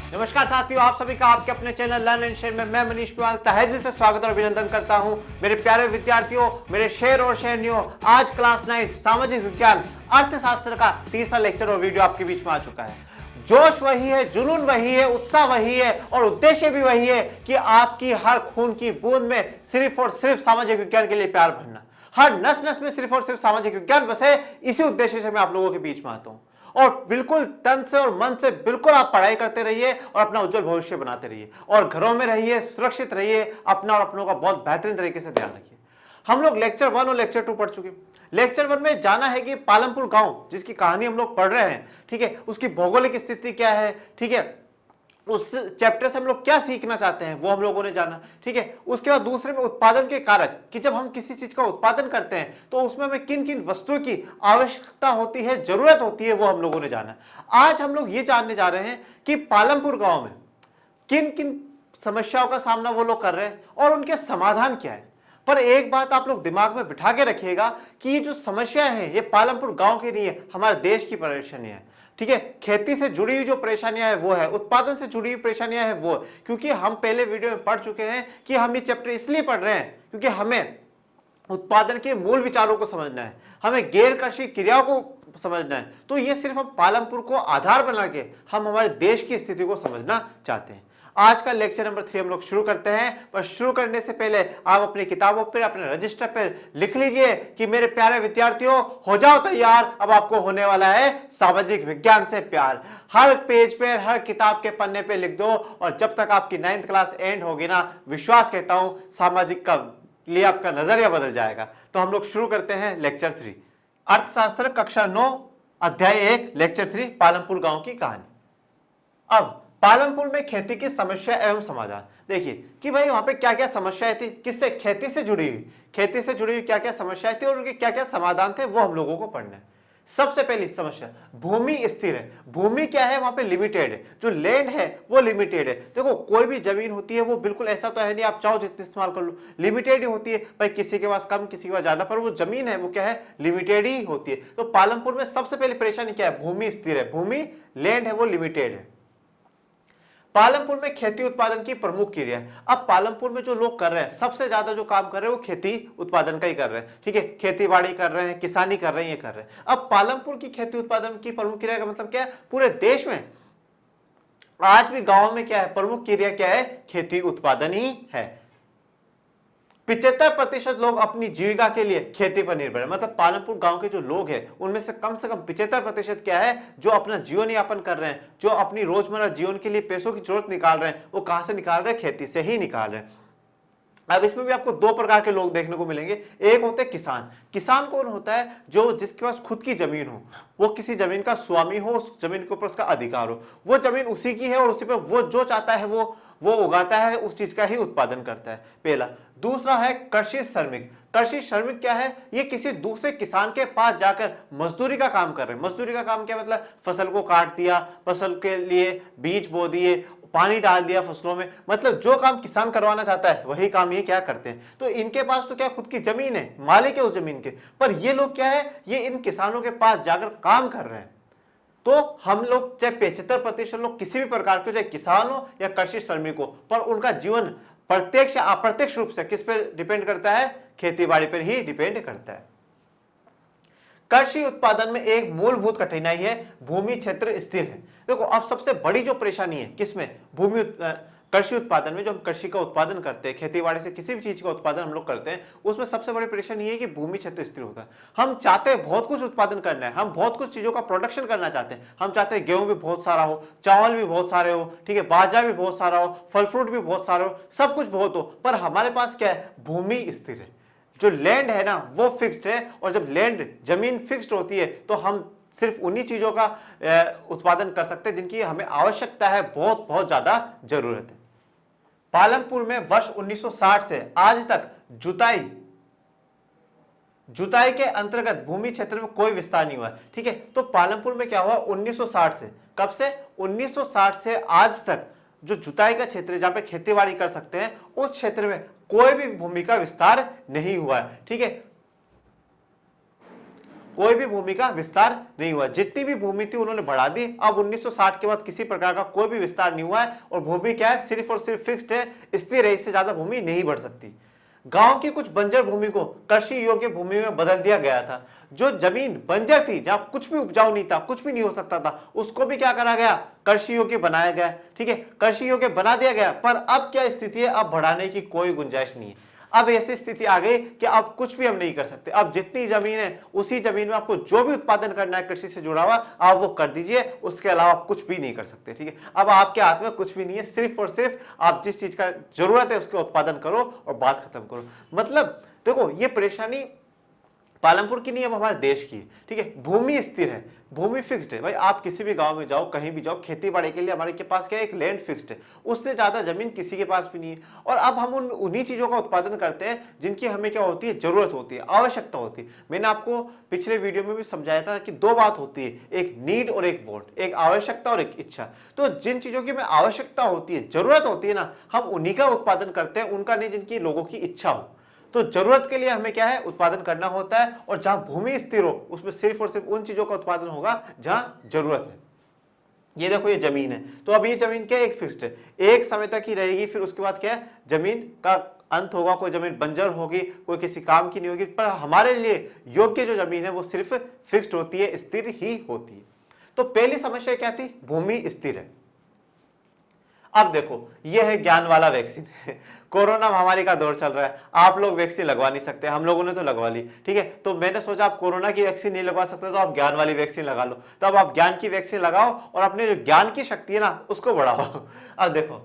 नमस्कार साथियों, आप सभी का आपके अपने चैनल लर्न एंड शेयर में मैं मनीष पिवाल तहे दिल से स्वागत और अभिनंदन करता हूं। मेरे प्यारे विद्यार्थियों, मेरे शेर और शेरनियों, आज क्लास 9 सामाजिक विज्ञान अर्थशास्त्र का तीसरा लेक्चर और वीडियो आपके बीच में आ चुका है। जोश वही है, जुनून वही है, उत्साह वही है और उद्देश्य भी वही है कि आपकी हर खून की बूंद में सिर्फ और सिर्फ सामाजिक विज्ञान के लिए प्यार भरना, हर नस नस में सिर्फ और सिर्फ सामाजिक विज्ञान बसे। इसी उद्देश्य से मैं आप लोगों के बीच में आता हूं और बिल्कुल तन से और मन से बिल्कुल आप पढ़ाई करते रहिए और अपना उज्जवल भविष्य बनाते रहिए और घरों में रहिए, सुरक्षित रहिए, अपना और अपनों का बहुत बेहतरीन तरीके से ध्यान रखिए। हम लोग लेक्चर 1 और लेक्चर 2 पढ़ चुके। लेक्चर 1 में जाना है कि पालमपुर गांव जिसकी कहानी हम लोग पढ़ रहे हैं, ठीक है, उसकी भौगोलिक स्थिति क्या है, ठीक है, उस चैप्टर से हम लोग क्या सीखना चाहते हैं वो हम लोगों ने जाना, ठीक है। उसके बाद दूसरे में उत्पादन के कारक कि जब हम किसी चीज का उत्पादन करते हैं तो उसमें हमें किन किन वस्तुओं की आवश्यकता होती है, जरूरत होती है, वो हम लोगों ने जाना। आज हम लोग ये जानने जा रहे हैं कि पालमपुर गांव में किन किन समस्याओं का सामना वो लोग कर रहे हैं और उनके समाधान क्या है। पर एक बात आप लोग दिमाग में बिठा के रखिएगा कि ये जो समस्या है ये पालमपुर गांव की नहीं है, हमारे देश की परेशानी है, ठीक है। खेती से जुड़ी हुई जो परेशानियां है वो है, उत्पादन से जुड़ी हुई परेशानियां है वो, क्योंकि हम पहले वीडियो में पढ़ चुके हैं कि हम ये चैप्टर इसलिए पढ़ रहे हैं क्योंकि हमें उत्पादन के मूल विचारों को समझना है, हमें गैर कृषि क्रियाओं को समझना है। तो ये सिर्फ हम पालमपुर को आधार बना के हम हमारे देश की स्थिति को समझना चाहते हैं। आज का लेक्चर नंबर 3 हम लोग शुरू करते हैं, पर शुरू करने से पहले आप अपनी किताबों पर, अपने रजिस्टर पर लिख लीजिए कि मेरे प्यारे विद्यार्थियों हो जाओ तैयार, अब आपको होने वाला है सामाजिक विज्ञान से प्यार। हर पेज पे, हर किताब के पन्ने पे लिख दो और जब तक आपकी 9th क्लास एंड होगी ना, विश्वास कहता हूं सामाजिक का लिए आपका नजरिया बदल जाएगा। तो हम लोग शुरू करते हैं लेक्चर 3, अर्थशास्त्र कक्षा 9 अध्याय 1 लेक्चर 3, पालमपुर गांव की कहानी। अब पालमपुर में खेती की समस्या एवं समाधान देखिए कि भाई वहां पे क्या क्या समस्याएं थी, किससे, खेती से जुड़ी हुई क्या क्या समस्याएं थी और उनके क्या क्या समाधान थे, वो हम लोगों को पढ़ना है। सबसे पहली समस्या, भूमि स्थिर है। भूमि क्या है, वहां पे लिमिटेड है, जो लैंड है वो लिमिटेड है। देखो कोई भी जमीन होती है वो बिल्कुल ऐसा तो है नहीं आप चाहो जितनी इस्तेमाल कर लो, लिमिटेड ही होती है भाई, किसी के पास कम किसी के पास ज्यादा, पर वो जमीन है वो क्या है, लिमिटेड ही होती है। तो पालमपुर में सबसे पहली परेशानी क्या है, भूमि स्थिर है, भूमि लैंड है वो लिमिटेड है। पालमपुर में खेती उत्पादन की प्रमुख क्रिया है। अब पालमपुर में जो लोग कर रहे हैं, सबसे ज्यादा जो काम कर रहे हैं वो खेती उत्पादन का ही कर रहे हैं, ठीक है, खेती बाड़ी कर रहे हैं, किसानी कर रहे हैं, ये कर रहे हैं। अब पालमपुर की खेती उत्पादन की प्रमुख क्रिया का मतलब क्या है, पूरे देश में आज भी गांव में क्या है, प्रमुख क्रिया क्या है, खेती उत्पादन ही है। 75% लोग अपनी जीविका के लिए खेती पर निर्भर है। मतलब पालमपुर गांव के जो लोग हैं उनमें से कम 75% क्या है, जो अपना जीवन यापन कर रहे हैं, जो अपनी रोजमर्रा जीवन के लिए पैसों की जरूरत निकाल रहे हैं, वो कहां से निकाल रहे हैं, खेती से ही निकाल रहे हैं। अब इसमें भी आपको 2 प्रकार के लोग देखने को मिलेंगे। एक होते हैं किसान। किसान कौन होता है, जो जिसके पास खुद की जमीन हो, वो किसी जमीन का स्वामी हो, उस जमीन के ऊपर उसका अधिकार हो, वो जमीन उसी की है और उसी पर वो जो चाहता है वो उगाता है, उस चीज का ही उत्पादन करता है, पहला। दूसरा है कृषि श्रमिक। कृषि श्रमिक क्या है, ये किसी दूसरे किसान के पास जाकर मजदूरी का काम कर रहे हैं। मजदूरी का काम क्या मतलब, फसल को काट दिया, फसल के लिए बीज बो दिए, पानी डाल दिया फसलों में, मतलब जो काम किसान करवाना चाहता है वही काम ये क्या करते हैं। तो इनके पास तो क्या खुद की जमीन है, मालिक है उस जमीन के, पर ये लोग क्या है, ये इन किसानों के पास जाकर काम कर रहे हैं। तो हम लोग चाहे 75% लोग किसी भी प्रकार के, चाहे किसान हो या कृषि श्रमिक हो, पर उनका जीवन प्रत्यक्ष या अप्रत्यक्ष रूप से किस पर डिपेंड करता है, खेती बाड़ी पर ही डिपेंड करता है। कृषि उत्पादन में एक मूलभूत कठिनाई है, भूमि क्षेत्र स्थिर है। देखो अब सबसे बड़ी जो परेशानी है किसमें, कृषि उत्पादन में, जो हम कृषि का उत्पादन करते हैं, खेती बाड़ी से किसी भी चीज का उत्पादन हम लोग करते हैं, उसमें सबसे बड़ी परेशानी ये है कि भूमि क्षेत्र स्थिर होता है। हम चाहते हैं बहुत कुछ उत्पादन करना है, हम बहुत कुछ चीजों का प्रोडक्शन करना चाहते हैं, हम चाहते हैं गेहूं भी बहुत सारा हो, चावल भी बहुत सारे हो, ठीक है, बाजरा भी बहुत सारा हो, फल फ्रूट भी बहुत सारे हो, सब कुछ बहुत हो, पर हमारे पास क्या है, भूमि स्थिर है, जो लैंड है ना वो फिक्स्ड है। और जब लैंड जमीन फिक्स्ड होती है तो हम सिर्फ उन्हीं चीजों का उत्पादन कर सकते हैं जिनकी हमें आवश्यकता है, बहुत बहुत ज्यादा जरूरत है। पालमपुर में वर्ष 1960 से आज तक जुताई के अंतर्गत भूमि क्षेत्र में कोई विस्तार नहीं हुआ, ठीक है। तो पालमपुर में क्या हुआ 1960 से, कब से, 1960 से आज तक जो जुताई का क्षेत्र है, जहां पे खेतीबाड़ी कर सकते हैं, उस क्षेत्र में कोई भी भूमि का विस्तार नहीं हुआ है, ठीक है। कोई भी भूमि का विस्तार नहीं हुआ। जितनी भी भूमि थी उन्होंने बढ़ा दी। अब 1960 के बाद किसी प्रकार का कोई भी विस्तार नहीं हुआ है और भूमि क्या है, सिर्फ और सिर्फ फिक्स्ड है, स्थिर है, इससे ज्यादा भूमि नहीं बढ़ सकती। गांव की कुछ बंजर भूमि को कृषि योग्य भूमि में बदल दिया गया था। जो जमीन बंजर थी, जहां कुछ भी उपजाऊ नहीं था, कुछ भी नहीं हो सकता था, उसको भी क्या करा गया, कृषि योग्य बनाया गया। ठीक है, कृषि योग्य बना दिया गया। पर अब क्या स्थिति है, अब बढ़ाने की कोई गुंजाइश नहीं है। अब ऐसी स्थिति आ गई कि अब कुछ भी हम नहीं कर सकते। अब जितनी जमीन है उसी जमीन में आपको जो भी उत्पादन करना है कृषि से जुड़ा हुआ, आप वो कर दीजिए, उसके अलावा आप कुछ भी नहीं कर सकते। ठीक है, अब आपके हाथ में कुछ भी नहीं है, सिर्फ और सिर्फ आप जिस चीज का जरूरत है उसके उत्पादन करो और बात खत्म करो। मतलब देखो, ये परेशानी पालमपुर की नहीं, अब हमारे देश की है। ठीक है, भूमि स्थिर है, भूमि फिक्स्ड है। भाई आप किसी भी गांव में जाओ, कहीं भी जाओ, खेती बाड़ी के लिए हमारे के पास क्या है, एक लैंड फिक्स्ड है, उससे ज्यादा जमीन किसी के पास भी नहीं है। और अब हम उन्हीं चीजों का उत्पादन करते हैं जिनकी हमें क्या होती है, जरूरत होती है, आवश्यकता होती है। मैंने आपको पिछले वीडियो में भी समझाया था कि दो बात होती है, एक नीड और एक वांट, एक आवश्यकता और एक इच्छा। तो जिन चीजों की हमें आवश्यकता होती है, जरूरत होती है ना, हम उन्हीं का उत्पादन करते हैं, उनका नहीं जिनकी लोगों की इच्छा हो। तो जरूरत के लिए हमें क्या है, उत्पादन करना होता है। और जहां भूमि स्थिर हो उसमें सिर्फ और सिर्फ उन चीजों का उत्पादन होगा जहां जरूरत है। ये देखो, ये जमीन है, तो अब ये जमीन क्या है, एक फिक्स्ड है, एक समय तक ही रहेगी, फिर उसके बाद क्या है, जमीन का अंत होगा। कोई जमीन बंजर होगी, कोई किसी काम की नहीं होगी। पर हमारे लिए योग्य जो जमीन है वो सिर्फ फिक्स्ड होती है, स्थिर ही होती है। तो पहली समस्या क्या थी, भूमि स्थिर है। अब देखो, ये है ज्ञान वाला वैक्सीन। कोरोना महामारी का दौर चल रहा है, आप लोग वैक्सीन लगवा नहीं सकते, हम लोगों ने तो लगवा ली। ठीक है, तो मैंने सोचा आप कोरोना की वैक्सीन नहीं लगवा सकते तो आप ज्ञान वाली वैक्सीन लगा लो। तो अब आप ज्ञान की वैक्सीन लगाओ और अपने जो ज्ञान की शक्ति है ना उसको बढ़ाओ। अब देखो,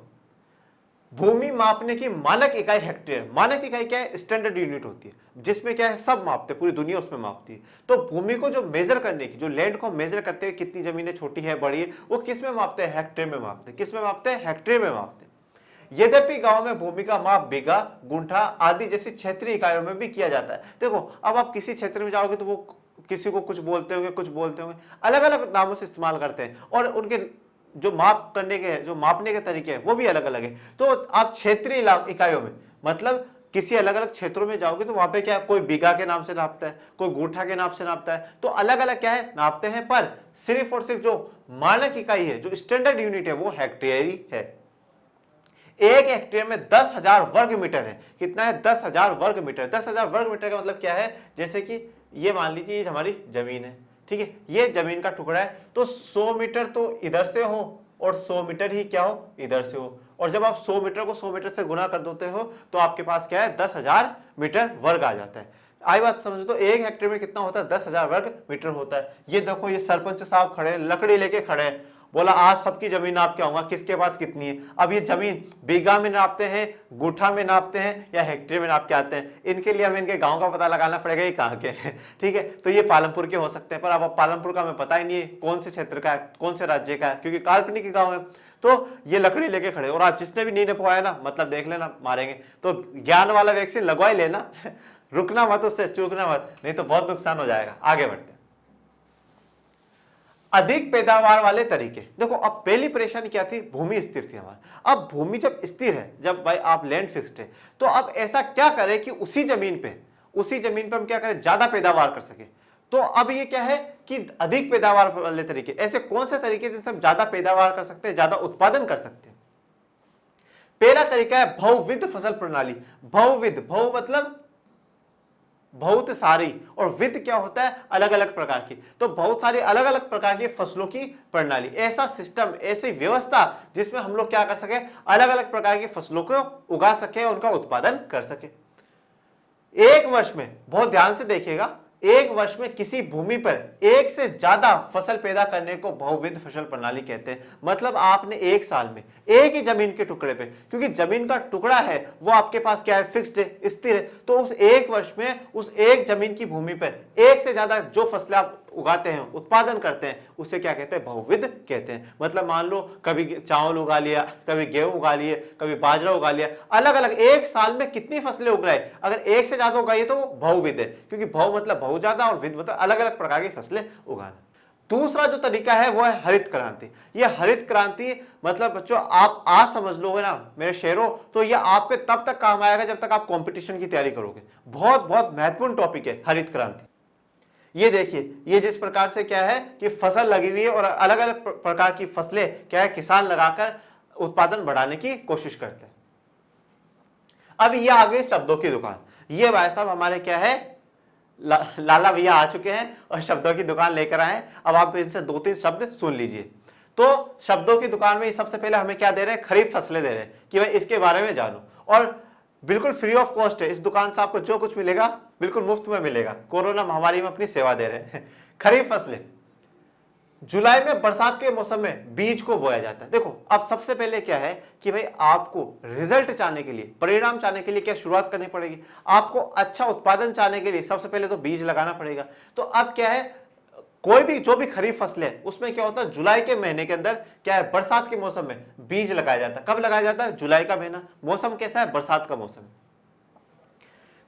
भूमि मापने की मानक इकाई हेक्टेयर। मानक इकाई क्या है, स्टैंडर्ड यूनिट होती है, जिसमें क्या है, सब मापते हैं, पूरी दुनिया उसमें मापती है। तो भूमि को जो मेजर करने की, जो लैंड को मेजर करते हैं, कितनी जमीनें छोटी है बड़ी है, वो किस में मापते हैं, हेक्टेयर में मापते हैं। किस में मापते हैं, हेक्टेयर में मापते हैं। यद्यपि गांव में भूमि का माप बीघा, गुंठा आदि जैसी क्षेत्रीय इकाइयों में भी किया जाता है। देखो, अब आप किसी क्षेत्र में जाओगे तो वो किसी को कुछ बोलते होंगे, कुछ बोलते होंगे, अलग अलग नामों से इस्तेमाल करते हैं, और उनके जो माप करने के, जो मापने के तरीके हैं वो भी अलग अलग है। तो आप क्षेत्रीय इकाइयों में, मतलब किसी अलग अलग क्षेत्रों में जाओगे तो वहां पे क्या, कोई बीघा के नाम से नापता है, कोई गुंठा के नाम से नापता है, तो अलग अलग क्या है, नापते हैं। पर सिर्फ और सिर्फ जो मानक इकाई है, जो स्टैंडर्ड यूनिट है, वो हेक्टेयर ही है। एक हेक्टेयर में 10,000 वर्ग मीटर है। कितना है, 10,000 वर्ग मीटर। 10,000 वर्ग मीटर का मतलब क्या है, जैसे कि ये मान लीजिए ये हमारी जमीन है। ठीक है, ये जमीन का टुकड़ा है, तो 100 मीटर तो इधर से हो और 100 मीटर ही क्या हो, इधर से हो। और जब आप 100 मीटर को 100 मीटर से गुना कर देते हो तो आपके पास क्या है, 10,000 मीटर वर्ग आ जाता है। आई बात समझो, तो एक हेक्टेयर में कितना होता है, 10,000 वर्ग मीटर होता है। ये देखो, ये सरपंच साहब खड़े हैं, लकड़ी लेके खड़े हैं, बोला आज सबकी जमीन नाप के आऊंगा, किसके पास कितनी है। अब ये जमीन बीघा में नापते हैं, गुठा में नापते हैं, या हेक्टेयर में नाप के आते हैं, इनके लिए हमें इनके गांव का पता लगाना पड़ेगा, ये कहाँ के हैं। ठीक है, तो ये पालमपुर के हो सकते हैं, पर अब पालमपुर का हमें पता ही नहीं है कौन से क्षेत्र का है, कौन से राज्य का है, क्योंकि काल्पनिक गाँव है। तो ये लकड़ी लेके खड़े, और आज जिसने भी नहीं नपवाया ना, मतलब देख लेना, मारेंगे। तो ज्ञान वाला वैक्सीन लगवा ही लेना, रुकना मत, उससे चूकना मत, नहीं तो बहुत नुकसान हो जाएगा। आगे बढ़ते हैं। अधिक पैदावार वाले तरीके। देखो, अब पहली परेशानी क्या थी, भूमि स्थिर थी हमारी। अब भूमि जब स्थिर है, जब भाई आप लैंड फिक्स्ड है, तो अब ऐसा क्या करें कि उसी जमीन पे हम क्या करें, ज्यादा पैदावार कर सके। तो अब ये क्या है कि अधिक पैदावार वाले तरीके, ऐसे कौन से तरीके जिनसे हम ज्यादा पैदावार कर सकते हैं, ज्यादा उत्पादन कर सकते हैं। पहला तरीका है बहुविध फसल प्रणाली। बहुविध, बहु मतलब बहुत सारी, और विध क्या होता है, अलग अलग प्रकार की। तो बहुत सारी अलग अलग प्रकार की फसलों की प्रणाली, ऐसा सिस्टम, ऐसी व्यवस्था जिसमें हम लोग क्या कर सके, अलग अलग प्रकार की फसलों को उगा सके, उनका उत्पादन कर सके। एक वर्ष में, बहुत ध्यान से देखिएगा, एक वर्ष में किसी भूमि पर एक से ज्यादा फसल पैदा करने को बहुविध फसल प्रणाली कहते हैं। मतलब आपने एक साल में एक ही जमीन के टुकड़े पे, क्योंकि जमीन का टुकड़ा है वो आपके पास क्या है, फिक्स्ड है, स्थिर है, तो उस एक वर्ष में उस एक जमीन की भूमि पर एक से ज्यादा जो फसलें आप उगाते हैं, उत्पादन करते हैं, उसे क्या कहते हैं, बहुविध कहते हैं। मतलब मान लो कभी चावल उगा लिया, कभी गेहूं उगा लिए, कभी बाजरा उगा लिया, अलग अलग एक साल में कितनी फसलें उगाई, अगर एक से ज्यादा उगाई तो वो बहुविध है, क्योंकि बहु मतलब बहुत ज्यादा और विध मतलब अलग अलग प्रकार की फसलें उगाना। दूसरा जो तरीका है वो है हरित क्रांति। ये हरित क्रांति मतलब बच्चों आप आज समझ लोगे ना मेरे शेरों, तो ये आपके तब तक काम आएगा जब तक आप कंपटीशन की तैयारी करोगे। बहुत बहुत महत्वपूर्ण टॉपिक है हरित क्रांति। ये देखिए, ये जिस प्रकार से क्या है कि फसल लगी हुई है और अलग अलग प्रकार की फसलें क्या है किसान लगाकर उत्पादन बढ़ाने की कोशिश करते हैं। अब ये आ गई शब्दों की दुकान। ये भाई साहब हमारे क्या है लाला भैया आ चुके हैं और शब्दों की दुकान लेकर आए हैं। अब आप इनसे 2-3 शब्द सुन लीजिए। तो शब्दों की दुकान में सबसे पहले हमें क्या दे रहे हैं, खरीफ फसलें दे रहे हैं कि भाई इसके बारे में जानो, और बिल्कुल फ्री ऑफ कॉस्ट है। इस दुकान से आपको जो कुछ मिलेगा बिल्कुल मुफ्त में मिलेगा। कोरोना महामारी में अपनी सेवा दे रहे हैं। खरीफ फसलें जुलाई में बरसात के मौसम में बीज को बोया जाता है। देखो अब सबसे पहले क्या है कि भाई आपको रिजल्ट चाहने के लिए, परिणाम चाहने के लिए क्या शुरुआत करनी पड़ेगी, आपको अच्छा उत्पादन चाहने के लिए सबसे पहले तो बीज लगाना पड़ेगा। तो अब क्या है, कोई भी जो भी खरीफ फसलें है उसमें क्या होता है, जुलाई के महीने के अंदर क्या है, बरसात के मौसम में बीज लगाया जाता है। कब लगाया जाता है, जुलाई का महीना। मौसम कैसा है, बरसात का मौसम।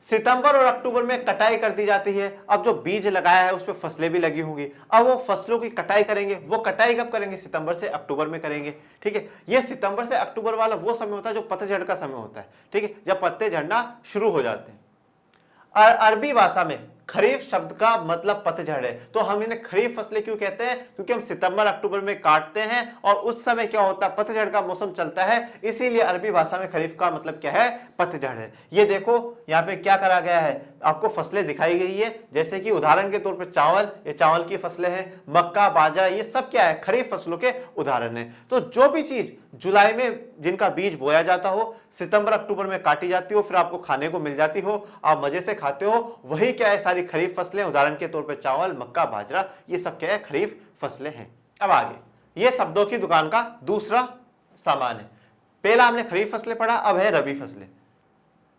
सितंबर और अक्टूबर में कटाई कर दी जाती है। अब जो बीज लगाया है उस पर फसलें भी लगी होंगी, अब वो फसलों की कटाई करेंगे। वो कटाई कब करेंगे, सितंबर से अक्टूबर में करेंगे। ठीक है, ये सितंबर से अक्टूबर वाला वो समय होता है जो पतझड़ का समय होता है। ठीक है, जब पत्ते झड़ना शुरू हो जाते हैं। अरबी भाषा में खरीफ शब्द का मतलब पतझड़ है। तो हम इन्हें खरीफ फसलें क्यों कहते हैं, क्योंकि हम सितंबर अक्टूबर में काटते हैं और उस समय क्या होता है, पतझड़ का मौसम चलता है, इसीलिए अरबी भाषा में खरीफ का मतलब क्या है, पतझड़ है। ये देखो यहाँ पे क्या करा गया है, आपको फसलें दिखाई गई है, जैसे कि उदाहरण के तौर पर चावल, ये चावल की फसलें हैं, मक्का, बाजरा, ये सब क्या है, खरीफ फसलों के उदाहरण है। तो जो भी चीज जुलाई में जिनका बीज बोया जाता हो, सितंबर अक्टूबर में काटी जाती हो, फिर आपको खाने को मिल जाती हो, आप मजे से खाते हो, वही क्या है सारी खरीफ फसलें। उदाहरण के तौर पे चावल, मक्का, बाजरा, ये सब क्या है, खरीफ फसलें हैं। अब आगे ये शब्दों की दुकान का दूसरा सामान है। पहला हमने खरीफ फसलें पढ़ा, अब है रबी फसलें।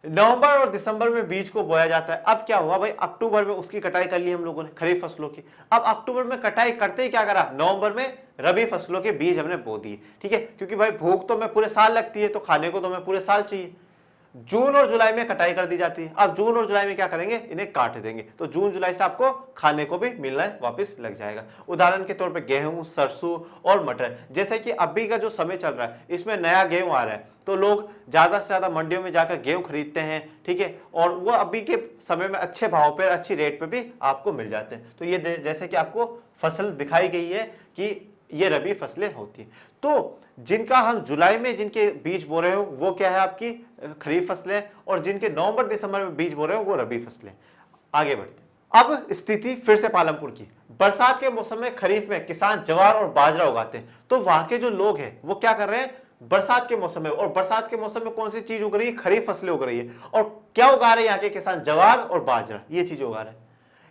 नवंबर और दिसंबर में बीज को बोया जाता है। अब क्या हुआ भाई, अक्टूबर में उसकी कटाई कर ली हम लोगों ने खरीफ फसलों की। अब अक्टूबर में कटाई करते ही क्या करा, नवंबर में रबी फसलों के बीज हमने बो दिए। ठीक है, क्योंकि भाई भूख तो हमें पूरे साल लगती है, तो खाने को तो हमें पूरे साल चाहिए। जून और जुलाई में कटाई कर दी जाती है। अब जून और जुलाई में क्या करेंगे, इन्हें काट देंगे, तो जून जुलाई से आपको खाने को भी मिलना वापस लग जाएगा। उदाहरण के तौर पे गेहूं, सरसों और मटर। जैसे कि अभी का जो समय चल रहा है इसमें नया गेहूं आ रहा है, तो लोग ज्यादा से ज्यादा मंडियों में जाकर गेहूं खरीदते हैं। ठीक है, और वो अभी के समय में अच्छे भाव पर, अच्छी रेट पे भी आपको मिल जाते हैं। तो ये जैसे कि आपको फसल दिखाई गई है कि ये रबी फसलें होती है। तो जिनका हम जुलाई में जिनके बीज बो रहे हो वो क्या है, आपकी खरीफ फसलें, और जिनके नवंबर दिसंबर में बीज बो रहे हो वो रबी फसलें। आगे बढ़ते हैं। अब स्थिति फिर से पालमपुर की। बरसात के मौसम में खरीफ में किसान ज्वार और बाजरा उगाते हैं। तो वहां के जो लोग हैं वो क्या कर रहे हैं, बरसात के मौसम में, और बरसात के मौसम में कौन सी चीज उग रही है, खरीफ फसलें उग रही है। और क्या उगा रहे हैं यहाँ के किसान, ज्वार और बाजरा, ये चीज उगा रहे हैं।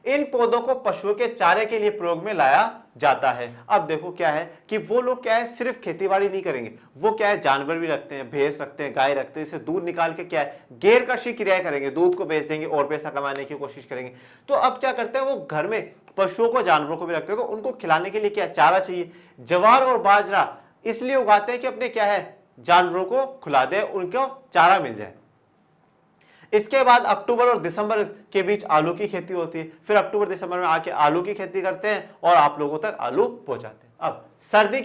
इन पौधों को पशुओं के चारे के लिए प्रयोग में लाया जाता है। अब देखो क्या है कि वो लोग क्या है, सिर्फ खेतीबाड़ी नहीं करेंगे, वो क्या है, जानवर भी रखते हैं, भैंस रखते हैं, गाय रखते हैं, इसे दूध निकाल के क्या है, गैर कृषि क्रियाएं करेंगे, दूध को बेच देंगे और पैसा कमाने की कोशिश करेंगे। तो अब क्या करते हैं, वो घर में पशुओं को, जानवरों को भी रखते हैं, तो उनको खिलाने के लिए क्या, चारा चाहिए। ज्वार और बाजरा इसलिए उगाते हैं कि अपने क्या है, जानवरों को खिला दे, उनको चारा मिल जाए। इसके बाद अक्टूबर और दिसंबर के बीच आलू की खेती होती है। फिर अक्टूबर दिसंबर में आके आलू की खेती करते हैं और आप लोगों तक आलू पहुंचाते हैं। अब सर्दी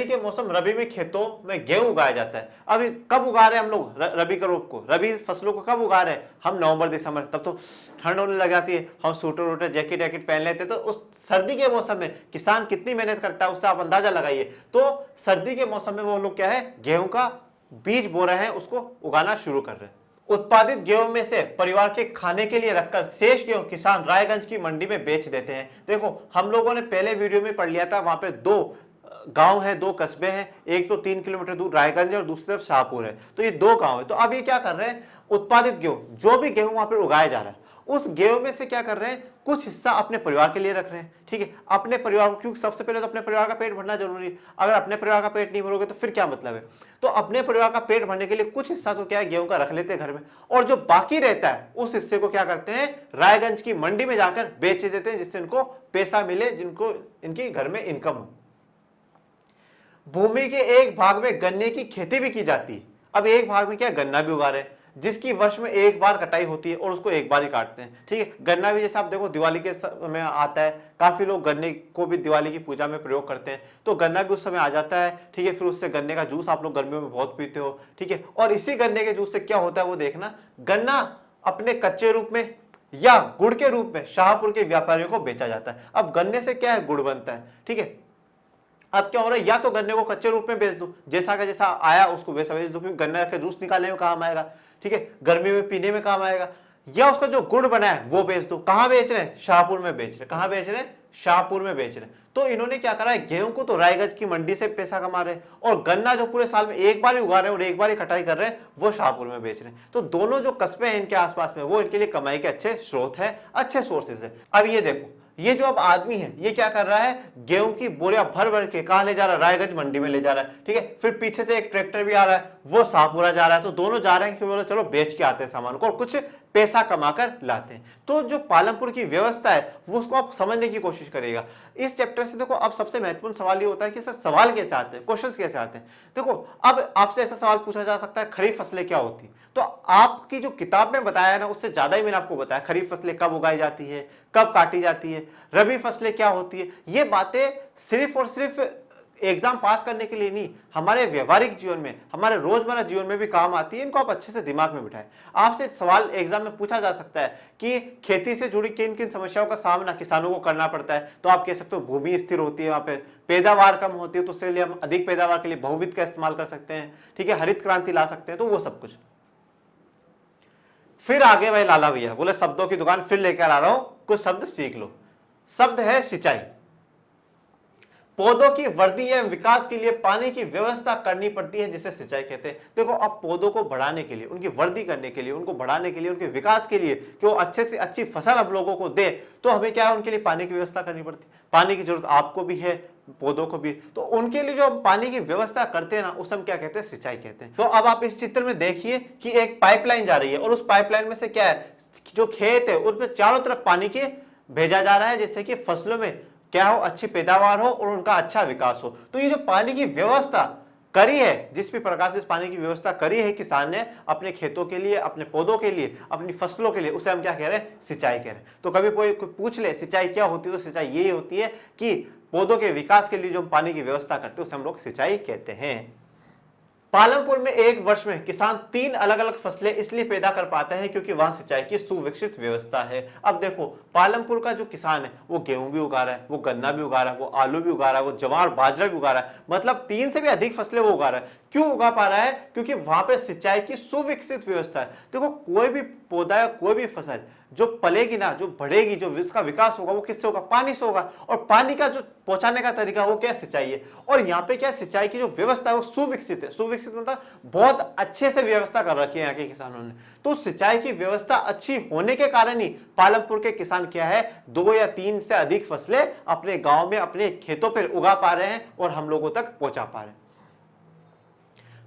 के मौसम रबी में खेतों में गेहूं उगाया जाता है। अभी कब उगा रहे हैं हम लोग, रबी करोप को, रबी फसलों को कब उगा रहे हैं हम, नवंबर दिसंबर। तब तो ठंड होने लग जाती है, हम स्वेटर वोटर जैकेट वैकेट पहन लेते हैं। तो उस सर्दी के मौसम में किसान कितनी मेहनत करता है उससे आप अंदाजा लगाइए। तो सर्दी के मौसम में वो लोग क्या है, गेहूं का बीज बो रहे हैं, उसको उगाना शुरू कर रहे हैं। उत्पादित गेहूं में से परिवार के खाने के लिए रखकर शेष गेहूं किसान रायगंज की मंडी में बेच देते हैं। देखो हम लोगों ने पहले वीडियो में पढ़ लिया था, वहां पे 2 गांव है, 2 कस्बे हैं, एक तो 3 किलोमीटर दूर रायगंज है और दूसरी तरफ शाहपुर है। तो ये 2 गांव है। तो अब ये क्या कर रहे हैं, उत्पादित गेहूं, जो भी गेहूं वहां पर उगाया जा रहा है उस गेहूं में से क्या कर रहे हैं, कुछ हिस्सा अपने परिवार के लिए रख रहे हैं। ठीक है, अपने परिवार को, क्योंकि सबसे पहले तो अपने परिवार का पेट भरना जरूरी है। अगर अपने परिवार का पेट नहीं भरोगे तो फिर क्या मतलब है। तो अपने परिवार का पेट भरने के लिए कुछ हिस्सा तो क्या है, गेहूं का रख लेते हैं घर में, और जो बाकी रहता है उस हिस्से को क्या करते हैं, रायगंज की मंडी में जाकर बेच देते हैं, जिससे इनको पैसा मिले, जिनको इनकी घर में इनकम हो। भूमि के एक भाग में गन्ने की खेती भी की जाती है। अब एक भाग में क्या, गन्ना भी उगा रहे हैं, जिसकी वर्ष में एक बार कटाई होती है और उसको एक बार ही काटते हैं। ठीक है, गन्ना भी जैसे आप देखो दिवाली के समय आता है, काफी लोग गन्ने को भी दिवाली की पूजा में प्रयोग करते हैं, तो गन्ना भी उस समय आ जाता है। ठीक है, फिर उससे गन्ने का जूस आप लोग गर्मियों में बहुत पीते हो। ठीक है, और इसी गन्ने के जूस से क्या होता है वो देखना, गन्ना अपने कच्चे रूप में या गुड़ के रूप में शाहपुर के व्यापारियों को बेचा जाता है। अब गन्ने से क्या है, गुड़ बनता है, ठीक है। अब क्या हो रहा है, या तो गन्ने को कच्चे रूप में बेच दूं, जैसा का जैसा आया उसको वैसा बेच दूं, क्योंकि गन्ने का जूस निकालने में काम आएगा, ठीक है, गर्मी में पीने में काम आएगा। या उसका जो गुड़ बना है वो बेच दो। कहां बेच रहे हैं, शाहपुर में बेच रहे हैं। कहां बेच रहे हैं, शाहपुर में बेच रहे हैं। तो इन्होंने क्या करा है, गेहूं को तो रायगंज की मंडी से पैसा कमा रहे हैं, और गन्ना जो पूरे साल में एक बार ही उगा रहे हैं और एक बार ही कटाई कर रहे हैं, वो शाहपुर में बेच रहे हैं। तो दोनों जो कस्बे हैं इनके आसपास में, वो इनके लिए कमाई के अच्छे स्रोत है, अच्छे सोर्सेज है। अब ये देखो, ये जो अब आदमी है ये क्या कर रहा है, गेहूं की बोरियां भर भर के कहां ले जा रहा है, रायगंज मंडी में ले जा रहा है, ठीक है। फिर पीछे से एक ट्रैक्टर भी आ रहा है, वो शाहपुरा जा रहा है। तो दोनों जा रहे हैं कि बोलो चलो बेच के आते हैं सामान को और कुछ पैसा कमाकर लाते हैं। तो जो पालमपुर की व्यवस्था है वो उसको आप समझने की कोशिश करिएगा इस चैप्टर से। देखो अब सबसे महत्वपूर्ण सवाल ये होता है कि सर सवाल कैसे आते हैं, क्वेश्चंस कैसे आते हैं। देखो अब आपसे ऐसा सवाल पूछा जा सकता है, खरीफ फसलें क्या होती है। तो आपकी जो किताब में बताया है ना, उससे ज्यादा ही मैंने आपको बताया खरीफ फसलें कब उगाई जाती है, कब काटी जाती है, रबी फसलें क्या होती है। ये बातें सिर्फ और सिर्फ एग्जाम पास करने के लिए नहीं, हमारे व्यवहारिक जीवन में, हमारे रोजमर्रा जीवन में भी काम आती है। इनको आप अच्छे से दिमाग में बिठाएं। आपसे सवाल एग्जाम में पूछा जा सकता है कि खेती से जुड़ी किन किन समस्याओं का सामना किसानों को करना पड़ता है। तो आप कह सकते हो भूमि स्थिर होती है, वहां पे पैदावार कम होती है, तो उसके लिए हम अधिक पैदावार के लिए बहुविध का इस्तेमाल कर सकते हैं, ठीक है, हरित क्रांति ला सकते हैं, तो वो सब कुछ। फिर आगे भाई लाला भैया बोले शब्दों की दुकान फिर लेकर आ रहा हूं, कुछ शब्द सीख लो। शब्द है सिंचाई। पौधों की वृद्धि एवं विकास के लिए पानी की व्यवस्था करनी पड़ती है, जिसे सिंचाई कहते हैं। देखो अब पौधों को बढ़ाने के लिए, उनकी वृद्धि करने के लिए, उनको बढ़ाने के लिए, उनके विकास के लिए, कि वो अच्छे से अच्छी फसल हम लोगों को दे, तो हमें क्या है, उनके लिए पानी की व्यवस्था करनी पड़ती है। पानी की जरूरत आपको भी है, पौधों को भी। तो उनके लिए जो हम पानी की व्यवस्था करते हैं ना, उसे हम क्या कहते हैं, सिंचाई कहते हैं। तो अब आप इस चित्र में देखिए कि एक पाइपलाइन जा रही है, और उस पाइपलाइन में से क्या है, जो खेत है उसमें चारों तरफ पानी के भेजा जा रहा है, जिससे कि फसलों में क्या हो, अच्छी पैदावार हो और उनका अच्छा विकास हो। तो ये जो पानी की व्यवस्था करी है, जिस भी प्रकार से इस पानी की व्यवस्था करी है किसान ने अपने खेतों के लिए, अपने पौधों के लिए, अपनी फसलों के लिए, उसे हम क्या कह रहे हैं, सिंचाई कह रहे हैं। तो कभी कोई पूछ ले सिंचाई क्या होती है, तो सिंचाई यही होती है कि पौधों के विकास के लिए जो पानी की व्यवस्था करते हैं उसे हम लोग सिंचाई कहते हैं। पालमपुर में एक वर्ष में किसान 3 अलग अलग फसलें इसलिए पैदा कर पाते हैं क्योंकि वहां सिंचाई की सुविकसित व्यवस्था है। अब देखो पालमपुर का जो किसान है वो गेहूं भी उगा रहा है, वो गन्ना भी उगा रहा है, वो आलू भी उगा रहा है, वो ज्वार बाजरा भी उगा रहा है, मतलब 3 से भी अधिक फसलें वो उगा रहा है। क्यों उगा पा रहा है, क्योंकि वहां पर सिंचाई की सुविकसित व्यवस्था है। देखो कोई भी पौधा या कोई भी फसल जो पलेगी ना, जो बढ़ेगी, जो इसका विकास होगा, वो किससे होगा, पानी से होगा। और पानी का जो पहुंचाने का तरीका वो क्या, सिंचाई है। और यहाँ पे क्या, सिंचाई की जो व्यवस्था है वो सुविकसित है। सुविकसित मतलब बहुत अच्छे से व्यवस्था कर रखी है यहाँ के किसानों ने। तो सिंचाई की व्यवस्था अच्छी होने के कारण ही पालमपुर के किसान क्या है, 2 या 3 से अधिक फसलें अपने गांव में, अपने खेतों पर उगा पा रहे हैं और हम लोगों तक पहुंचा पा रहे हैं।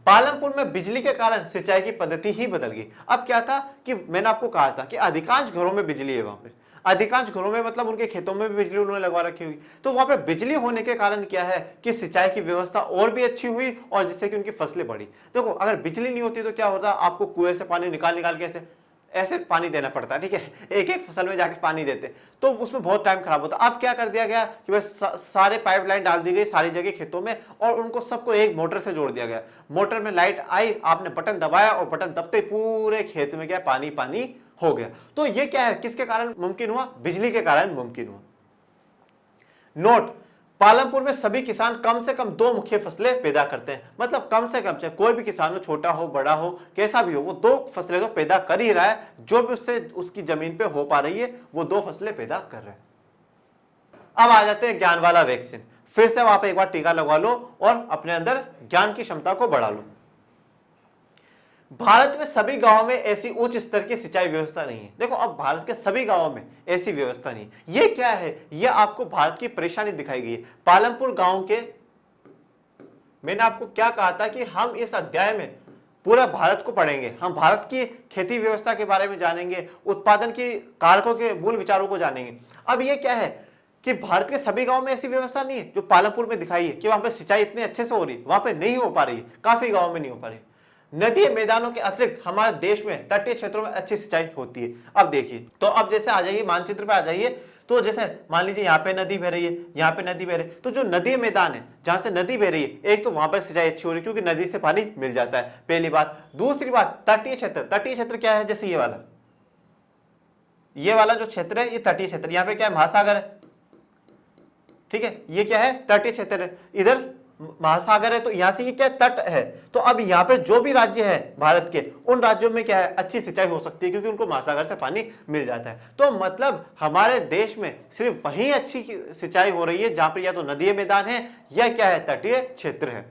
पालमपुर में बिजली के कारण सिंचाई की पद्धति ही बदल गई। अब क्या था कि मैंने आपको कहा था कि अधिकांश घरों में बिजली है, वहां पे अधिकांश घरों में मतलब उनके खेतों में भी बिजली उन्होंने लगवा रखी हुई। तो वहां पे बिजली होने के कारण क्या है कि सिंचाई की व्यवस्था और भी अच्छी हुई और जिससे कि उनकी फसलें बढ़ी। देखो अगर बिजली नहीं होती तो क्या होता, आपको कुएं से पानी निकाल निकाल के ऐसे पानी देना पड़ता है, ठीक है, एक एक फसल में जाके पानी देते, तो उसमें बहुत टाइम खराब होता। अब क्या कर दिया गया कि बस सारे पाइपलाइन डाल दी गई सारी जगह खेतों में, और उनको सबको एक मोटर से जोड़ दिया गया। मोटर में लाइट आई, आपने बटन दबाया और बटन दबते पूरे खेत में क्या, पानी पानी हो गया। तो ये क्या है, किसके कारण मुमकिन हुआ, बिजली के कारण मुमकिन हुआ। नोट, पालमपुर में सभी किसान कम से कम 2 मुख्य फसलें पैदा करते हैं। मतलब कम से कम, चाहे कोई भी किसान हो, छोटा हो बड़ा हो कैसा भी हो, वो 2 फसलें तो पैदा कर ही रहा है। जो भी उससे उसकी जमीन पे हो पा रही है वो 2 फसलें पैदा कर रहा है। अब आ जाते हैं ज्ञान वाला वैक्सीन। फिर से आप एक बार टीका लगवा लो और अपने अंदर ज्ञान की क्षमता को बढ़ा लो। भारत में सभी गांवों में ऐसी उच्च स्तर की सिंचाई व्यवस्था नहीं है। देखो अब भारत के सभी गांवों में ऐसी व्यवस्था नहीं है। ये क्या है, ये आपको भारत की परेशानी दिखाई गई है। पालमपुर गांव के, मैंने आपको क्या कहा था कि हम इस अध्याय में पूरा भारत को पढ़ेंगे, हम भारत की खेती व्यवस्था के बारे में जानेंगे, उत्पादन के कारकों के मूल विचारों को जानेंगे। अब ये क्या है कि भारत के सभी गांव में ऐसी व्यवस्था नहीं है जो पालमपुर में दिखाई है कि वहां पर सिंचाई इतने अच्छे से हो रही है, वहां पर नहीं हो पा रही है, काफी गाँव में नहीं हो पा रही। नदी मैदानों के अतिरिक्त हमारे देश में तटीय क्षेत्रों में अच्छी सिंचाई होती है। अब देखिए, तो अब जैसे आ जाइए मानचित्र पे आ जाइए, तो जैसे मान लीजिए यहाँ पे नदी बह रही है, यहाँ पे नदी बह रही है, तो जो नदी मैदान है जहां से नदी बह रही है, एक तो वहां पर सिंचाई अच्छी हो रही है क्योंकि नदी से पानी मिल जाता है, पहली बात। दूसरी बात, तटीय क्षेत्र। तटीय क्षेत्र क्या है, जैसे ये वाला ये वाला जो क्षेत्र है ये तटीय क्षेत्र, यहाँ पे क्या है महासागर है, ठीक है, ये क्या है तटीय क्षेत्र है, इधर महासागर है, तो यहां से ये क्या तट है। तो अब यहाँ पे जो भी राज्य है भारत के, उन राज्यों में क्या है अच्छी सिंचाई हो सकती है क्योंकि उनको महासागर से पानी मिल जाता है। तो मतलब हमारे देश में सिर्फ वही अच्छी सिंचाई हो रही है जहां पर या तो नदी मैदान है या क्या है तटीय क्षेत्र है।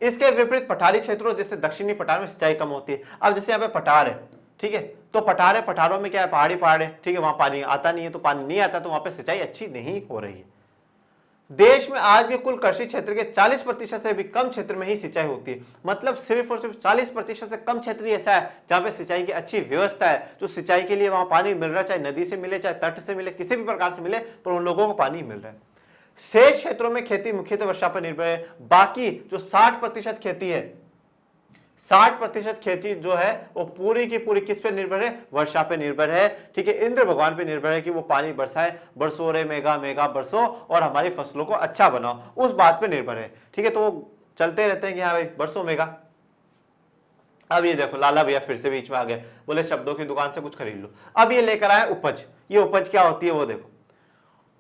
इसके विपरीत पठारी क्षेत्रों जैसे दक्षिणी पठार में सिंचाई कम होती है। अब जैसे यहाँ पे पठार है, ठीक है, तो पठार है, पठारों में क्या है पहाड़ है, ठीक है, वहां पानी आता नहीं है, तो पानी नहीं आता तो वहां पे सिंचाई अच्छी नहीं हो रही है। देश में आज भी कुल कृषि क्षेत्र के 40% से भी कम क्षेत्र में ही सिंचाई होती है। मतलब सिर्फ और सिर्फ 40% से कम क्षेत्र ही ऐसा है जहां पे सिंचाई की अच्छी व्यवस्था है, जो सिंचाई के लिए वहां पानी मिल रहा है, चाहे नदी से मिले चाहे तट से मिले, किसी भी प्रकार से मिले, पर उन लोगों को पानी मिल रहा है। शेष क्षेत्रों में खेती मुख्यतः वर्षा पर निर्भर है। बाकी जो 60% खेती है, 60% खेती जो है वो पूरी की पूरी किस पे निर्भर है, वर्षा पे निर्भर है, ठीक है, इंद्र भगवान पे निर्भर है कि वो पानी बरसाए, बरसो रे मेघा मेघा बरसो और हमारी फसलों को अच्छा बनाओ, उस बात पे निर्भर है, ठीक है। तो वो चलते रहते हैं कि हाँ भाई बरसो मेघा। अब ये देखो लाला भैया फिर से बीच में आ गए, बोले शब्दों की दुकान से कुछ खरीद लो। अब ये लेकर आए उपज। ये उपज क्या होती है वो देखो,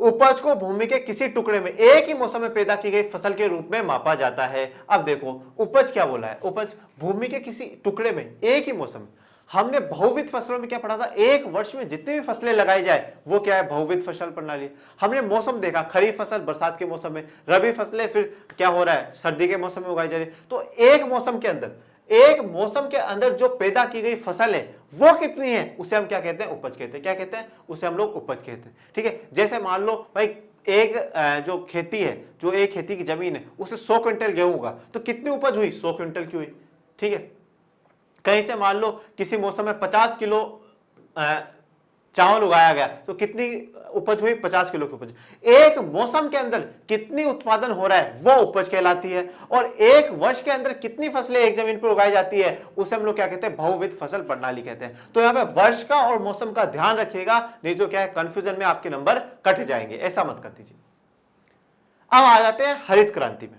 उपज को भूमि के किसी टुकड़े में एक ही मौसम में पैदा की गई फसल के रूप में मापा जाता है। अब देखो उपज क्या बोला है, उपज भूमि के किसी टुकड़े में एक ही मौसम में। हमने बहुविध फसलों में क्या पढ़ा था, एक वर्ष में जितनी भी फसलें लगाई जाए वो क्या है बहुविध फसल प्रणाली। हमने मौसम देखा, खरीफ फसल बरसात के मौसम में, रबी फसलें फिर क्या हो रहा है सर्दी के मौसम में उगाई जा रही है। तो एक मौसम के अंदर जो पैदा की गई फसल है वो कितनी है, उसे हम क्या कहते हैं, उपज कहते हैं। क्या कहते हैं, उसे हम लोग उपज कहते हैं, ठीक है। जैसे मान लो भाई एक जो खेती है, जो एक खेती की जमीन है, उसे 100 क्विंटल गेहूं होगा तो कितनी उपज हुई, 100 क्विंटल की हुई, ठीक है। कहीं से मान लो किसी मौसम में 50 किलो चावल उगाया गया तो कितनी उपज हुई, 50 किलो की उपज। एक मौसम के अंदर कितनी उत्पादन हो रहा है वो उपज कहलाती है। और एक वर्ष के अंदर कितनी फसलें एक जमीन पर उगाई जाती है उसे हम लोग क्या कहते हैं, बहुविध फसल प्रणाली कहते हैं। तो यहाँ पे वर्ष का और मौसम का ध्यान रखिएगा, नहीं तो क्या है कंफ्यूजन में आपके नंबर कट जाएंगे, ऐसा मत कर दीजिए। अब आ जाते हैं हरित क्रांति में।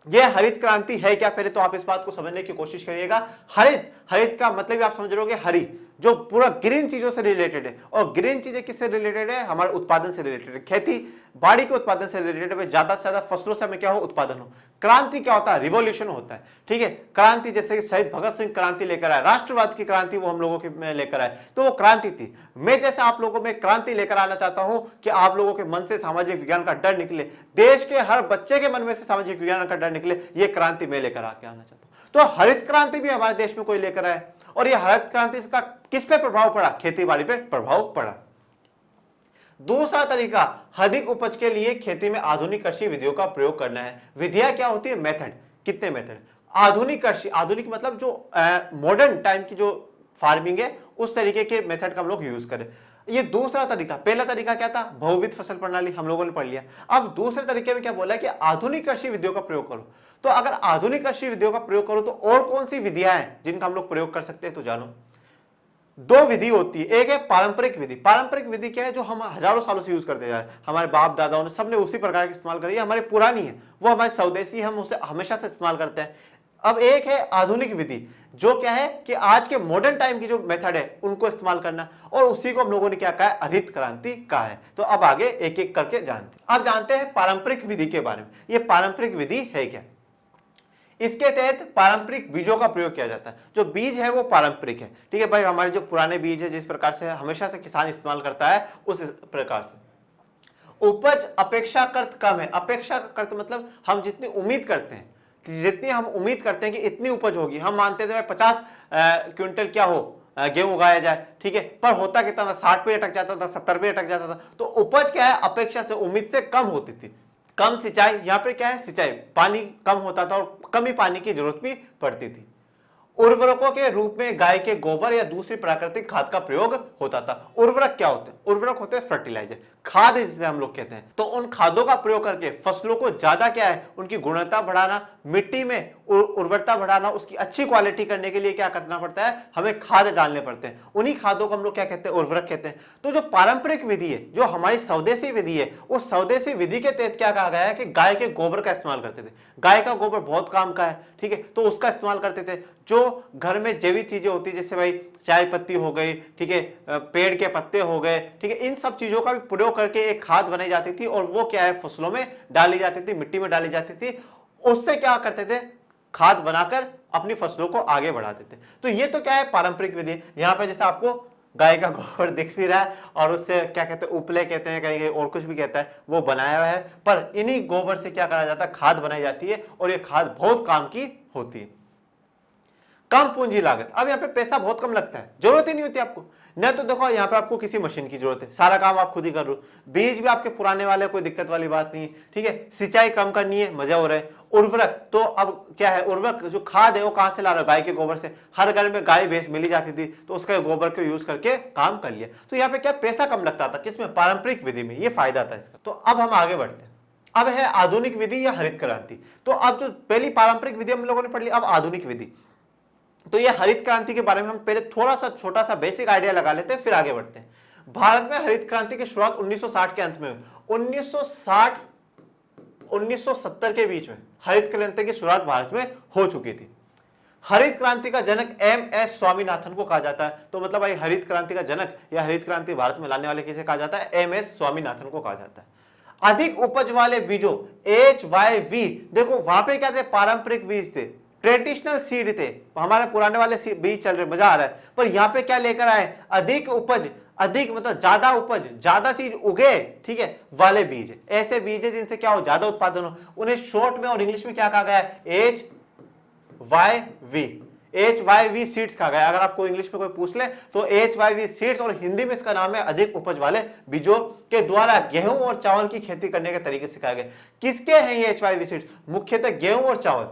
यह हरित क्रांति है क्या, पहले तो आप इस बात को समझने की कोशिश करिएगा। हरित का मतलब आप समझ रहोगे, हरी जो पूरा ग्रीन चीजों से रिलेटेड है। और ग्रीन चीजें किससे रिलेटेड है, हमारे उत्पादन से रिलेटेड है, खेती बाड़ी के उत्पादन से रिलेटेड है। ज्यादा से ज्यादा फसलों से हमें क्या हो, उत्पादन हो। क्रांति क्या होता है, रिवॉल्यूशन होता है, ठीक है। क्रांति जैसे कि शहीद भगत सिंह क्रांति लेकर आए, राष्ट्रवाद की क्रांति वो हम लोगों के में लेकर आए, तो वो क्रांति थी। मैं जैसे आप लोगों में क्रांति लेकर आना चाहता हूं कि आप लोगों के मन से सामाजिक विज्ञान का डर निकले, देश के हर बच्चे के मन में से सामाजिक विज्ञान का डर निकले, ये क्रांति मैं लेकर आके आना चाहता हूं। तो हरित क्रांति भी हमारे देश में कोई लेकर आए। और ये हरित क्रांति का किस पे प्रभाव पड़ा, खेती बाड़ी पे प्रभाव पड़ा। दूसरा तरीका, अधिक उपज के लिए खेती में आधुनिक कृषि विधियों का प्रयोग करना है। विधियां क्या होती है, मेथड। कितने मेथड, आधुनिक कृषि, आधुनिक मतलब जो मॉडर्न टाइम की जो फार्मिंग है उस तरीके के मेथड का हम लोग यूज करें। ये दूसरा तरीका। पहला तरीका क्या था, बहुविध फसल प्रणाली, हम लोगों ने पढ़ लिया। अब दूसरे तरीके में क्या बोला है कि आधुनिक कृषि विधियों का प्रयोग करो। तो अगर आधुनिक कृषि विधियों का प्रयोग करो तो और कौन सी विधियां हैं जिनका हम लोग प्रयोग कर सकते हैं, तो जानो। दो विधि होती है, एक है पारंपरिक विधि। पारंपरिक विधि क्या है, जो हम हजारों सालों से यूज करते जा रहे हैं, हमारे बाप दादाओं ने सबने उसी प्रकार के इस्तेमाल करी है, हमारी पुरानी है, वो हमारी स्वदेशी, हम उसे हमेशा से इस्तेमाल करते हैं। अब एक है आधुनिक विधि, जो क्या है कि आज के मॉडर्न टाइम की जो मेथड है उनको इस्तेमाल करना, और उसी को हम लोगों ने क्या कहा है, हरित क्रांति कहा है। तो अब आगे एक एक करके जानते हैं। अब जानते हैं पारंपरिक विधि के बारे में। ये पारंपरिक विधि है क्या, इसके तहत पारंपरिक बीजों का प्रयोग किया जाता है। जो बीज है वो पारंपरिक है, ठीक है भाई, हमारे जो पुराने बीज है जिस प्रकार से हमेशा से किसान इस्तेमाल करता है उस प्रकार से। उपज अपेक्षाकृत कम है। अपेक्षाकृत मतलब हम जितनी उम्मीद करते हैं, जितनी हम उम्मीद करते हैं कि इतनी उपज होगी, हम मानते थे 50 क्विंटल क्या हो गेहूं उगाया जाए, ठीक है, पर होता कितना था, 60 पे अटक जाता था, 70 पे अटक जाता था। तो उपज क्या है, अपेक्षा से, उम्मीद से कम होती थी। कम सिंचाई, यहाँ पे क्या है, सिंचाई, पानी कम होता था और कम ही पानी की जरूरत भी पड़ती थी। उर्वरकों के रूप में गाय के गोबर या दूसरी प्राकृतिक खाद का प्रयोग होता था। उर्वरक क्या होते हैं, उर्वरक होते हैं फर्टिलाइजर, खाद जिसे हम लोग कहते हैं। तो उन खादों का प्रयोग करके फसलों को ज्यादा क्या है, उनकी गुणवत्ता बढ़ाना, मिट्टी में उर्वरता बढ़ाना, उसकी अच्छी क्वालिटी करने के लिए क्या करना पड़ता है, हमें खाद डालने पड़ते हैं। उन्हीं खादों को हम लोग क्या कहते हैं, उर्वरक कहते हैं। तो जो पारंपरिक विधि है, जो हमारी स्वदेशी विधि है, उस स्वदेशी विधि के तहत क्या कहा गया है कि गाय के गोबर का इस्तेमाल करते थे। गाय का गोबर बहुत काम का है, ठीक है, तो उसका इस्तेमाल करते थे। जो घर में जैविक चीजें होती है, जैसे भाई चाय पत्ती हो गई, ठीक है, पेड़ के पत्ते हो गए, ठीक है, इन सब चीजों का भी प्रयोग करके एक खाद बनाई जाती थी और वो क्या है फसलों में डाली जाती थी, मिट्टी में डाली जाती थी। उससे क्या करते थे, खाद बनाकर अपनी फसलों को आगे बढ़ाते थे। तो ये तो क्या है पारंपरिक विधि। यहाँ पे जैसे आपको गाय का गोबर दिख भी रहा है और उससे क्या कहते हैं उपले कहते हैं, कहीं और कुछ भी कहता है, वो बनाया हुआ है। पर इन्हीं गोबर से क्या करा जाता है, खाद बनाई जाती है और ये खाद बहुत काम की होती है। कम पूंजी लागत, अब यहाँ पे पैसा बहुत कम लगता है, जरूरत ही नहीं होती आपको। न तो देखो यहाँ पे आपको किसी मशीन की जरूरत है, सारा काम आप खुद ही कर रहे हो। बीज भी आपके पुराने वाले, कोई दिक्कत वाली बात नहीं है, ठीक है। सिंचाई कम करनी है, मजा हो रहा है। उर्वरक, तो अब क्या है, उर्वरक जो खाद है वो कहां से ला रहा है, गाय के गोबर से। हर घर में गाय भैंस मिली जाती थी, तो उसके गोबर को यूज करके काम कर लिया। तो यहाँ पे क्या पैसा कम लगता था, किसमें, पारंपरिक विधि में, ये फायदा था इसका। तो अब हम आगे बढ़ते हैं। अब है आधुनिक विधि या हरित क्रांति। तो अब जो पहली पारंपरिक विधि हम लोगों ने पढ़ ली, अब आधुनिक विधि। तो ये हरित क्रांति के बारे में हम पहले थोड़ा सा छोटा सा बेसिक आइडिया लगा लेते हैं, फिर आगे बढ़ते हैं। भारत में हरित क्रांति की शुरुआत 1960 के अंत में हुई। 1970 के बीच में हरित क्रांति की शुरुआत भारत में हो चुकी थी। हरित क्रांति का जनक एम.एस. स्वामीनाथन को कहा जाता है। तो मतलब भाई हरित क्रांति का जनक या हरित क्रांति भारत में लाने वाले किसे कहा जाता है, एम.एस. स्वामीनाथन को कहा जाता है। अधिक उपज वाले बीजों HYV, देखो वहां पे क्या थे, पारंपरिक बीज थे, ट्रेडिशनल सीड थे, हमारे पुराने वाले बीज चल रहे, मजा आ रहा है। पर यहाँ पे क्या लेकर आए, अधिक उपज, अधिक मतलब ज्यादा उपज, ज्यादा चीज उगे, ठीक है, वाले बीज। ऐसे बीज है जिनसे क्या हो, ज्यादा उत्पादन हो। उन्हें शॉर्ट में और इंग्लिश में क्या कहा गया है, HYV सीड्स कहा गया। अगर आपको इंग्लिश में कोई पूछ ले तो HYV सीड्स, और हिंदी में इसका नाम है अधिक उपज वाले बीजों के द्वारा गेहूं और चावल की खेती करने के तरीके सिखाए गए। किसके हैं ये HYV सीड्स, मुख्यतः गेहूं और चावल,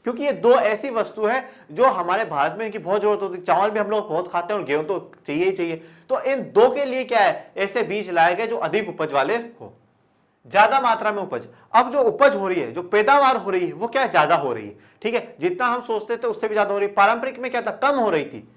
क्योंकि ये दो ऐसी वस्तु है जो हमारे भारत में इनकी बहुत जरूरत होती है। चावल भी हम लोग बहुत खाते हैं और गेहूं तो चाहिए ही चाहिए। तो इन दो के लिए क्या है, ऐसे बीज लाए गए जो अधिक उपज वाले हो, ज्यादा मात्रा में उपज। अब जो उपज हो रही है, जो पैदावार हो रही है, वो क्या है, ज्यादा हो रही है, ठीक है। जितना हम सोचते थे उससे भी ज्यादा हो रही है। पारंपरिक में क्या था, कम हो रही थी,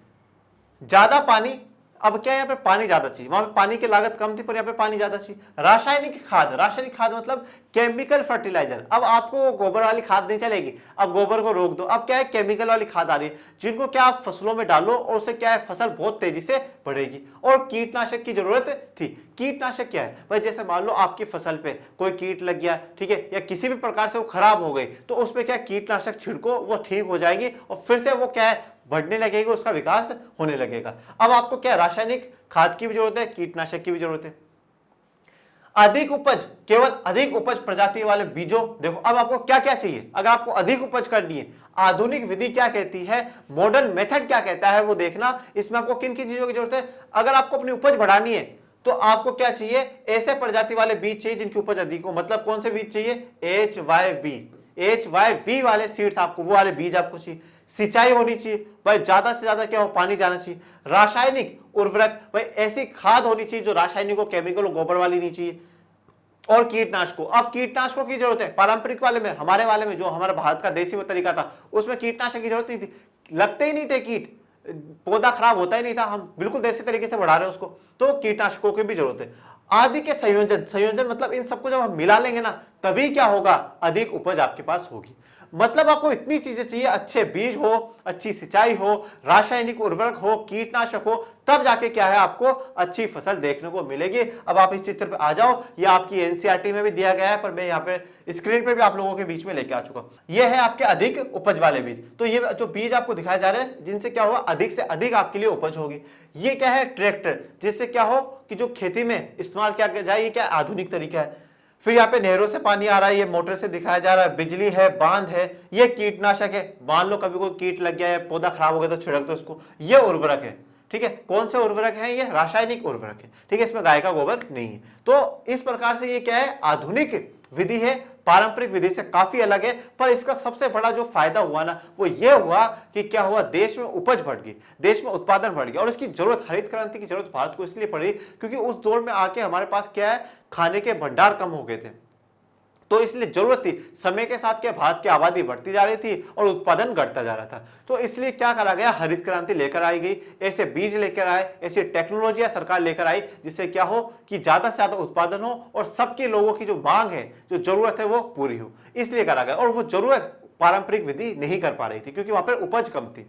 ज्यादा पानी। अब क्या है, यहाँ पे पानी ज्यादा चाहिए, वहां पे पानी की लागत कम थी, पर यहाँ पे पानी ज्यादा चाहिए। रासायनिक खाद, रासायनिक खाद मतलब केमिकल फर्टिलाइजर। अब आपको गोबर वाली खाद नहीं चलेगी, अब गोबर को रोक दो। अब क्या है, केमिकल वाली खाद आ रही है, जिनको क्या आप फसलों में डालो और उससे क्या है, फसल बहुत तेजी से बढ़ेगी। और कीटनाशक की जरूरत थी। कीटनाशक क्या है भाई, जैसे मान लो आपकी फसल पे कोई कीट लग गया, ठीक है, या किसी भी प्रकार से वो खराब हो गई, तो उसपे क्या कीटनाशक छिड़को, वो ठीक हो जाएगी और फिर से वो क्या है, बढ़ने लगेगा, उसका विकास होने लगेगा। अब आपको क्या, रासायनिक खाद की भी जरूरत है, कीटनाशक की भी जरूरत है। अधिक उपज, केवल अधिक उपज प्रजाति वाले बीजों। देखो अब आपको क्या क्या चाहिए, अगर आपको अधिक उपज करनी है, आधुनिक विधि क्या कहती है, मॉडर्न मेथड क्या कहता है, वो देखना। इसमें आपको किन किन चीजों की जरूरत है। अगर आपको अपनी उपज बढ़ानी है तो आपको क्या चाहिए, ऐसे प्रजाति वाले बीज चाहिए जिनकी उपज अधिक हो। मतलब कौन से बीज चाहिए, HYV वाले सीड्स, आपको वो वाले बीज आपको चाहिए। सिंचाई होनी चाहिए भाई, ज्यादा से ज्यादा क्या हो, पानी जाना चाहिए। रासायनिक उर्वरक, भाई ऐसी खाद होनी चाहिए जो रासायनिक हो, केमिकल हो, गोबर वाली नहीं चाहिए। और कीटनाशकों, अब कीटनाशकों की जरूरत है। पारंपरिक वाले में, हमारे वाले में, जो हमारा भारत का देसी तरीका था, उसमें कीटनाशक की जरूरत नहीं थी, लगते ही नहीं थे कीट, पौधा खराब होता ही नहीं था, हम बिल्कुल देसी तरीके से बढ़ा रहे हैं उसको। तो कीटनाशकों की भी जरूरत है। आदि के संयोजन, संयोजन मतलब इन सबको जब हम मिला लेंगे ना, तभी क्या होगा, अधिक उपज आपके पास होगी। मतलब आपको इतनी चीजें चाहिए, अच्छे बीज हो, अच्छी सिंचाई हो, रासायनिक उर्वरक हो, कीटनाशक हो, तब जाके क्या है, आपको अच्छी फसल देखने को मिलेगी। अब आप इस चित्र पे आ जाओ, ये आपकी एनसीईआरटी में भी दिया गया है, पर मैं यहाँ पे स्क्रीन पे भी आप लोगों के बीच में लेके आ चुका हूँ। ये है आपके अधिक उपज वाले बीज। तो ये जो बीज आपको दिखाए जा रहे हैं, जिनसे क्या होगा, अधिक से अधिक आपके लिए उपज होगी। ये क्या है, ट्रैक्टर, जिससे क्या हो कि जो खेती में इस्तेमाल किया जाए, ये क्या आधुनिक तरीका है। फिर यहाँ पे नहरों से पानी आ रहा है, ये मोटर से दिखाया जा रहा है। बिजली है, बांध है, ये कीटनाशक है, मान लो कभी कोई कीट लग गया है, पौधा खराब हो गया तो छिड़क दो उसको। ये उर्वरक है, ठीक है। कौन से उर्वरक है, ये रासायनिक उर्वरक है, ठीक है, इसमें गाय का गोबर नहीं है। तो इस प्रकार से ये क्या है, आधुनिक विधि है, पारंपरिक विधि से काफी अलग है। पर इसका सबसे बड़ा जो फायदा हुआ ना, वो ये हुआ कि क्या हुआ, देश में उपज बढ़ गई, देश में उत्पादन बढ़ गया। और इसकी जरूरत, हरित क्रांति की जरूरत भारत को इसलिए पड़ी क्योंकि उस दौर में आके हमारे पास क्या है, खाने के भंडार कम हो गए थे। तो इसलिए जरूरत थी, समय के साथ क्या, भारत की आबादी बढ़ती जा रही थी और उत्पादन घटता जा रहा था। तो इसलिए क्या करा गया, हरित क्रांति लेकर आई गई, ऐसे बीज लेकर आए, ऐसी टेक्नोलॉजी सरकार लेकर आई, जिससे क्या हो कि ज्यादा से ज्यादा उत्पादन हो और सबके लोगों की जो मांग है, जो जरूरत है, वो पूरी हो। इसलिए करा गया। और वो जरूरत पारंपरिक विधि नहीं कर पा रही थी, क्योंकि वहां पर उपज कम थी।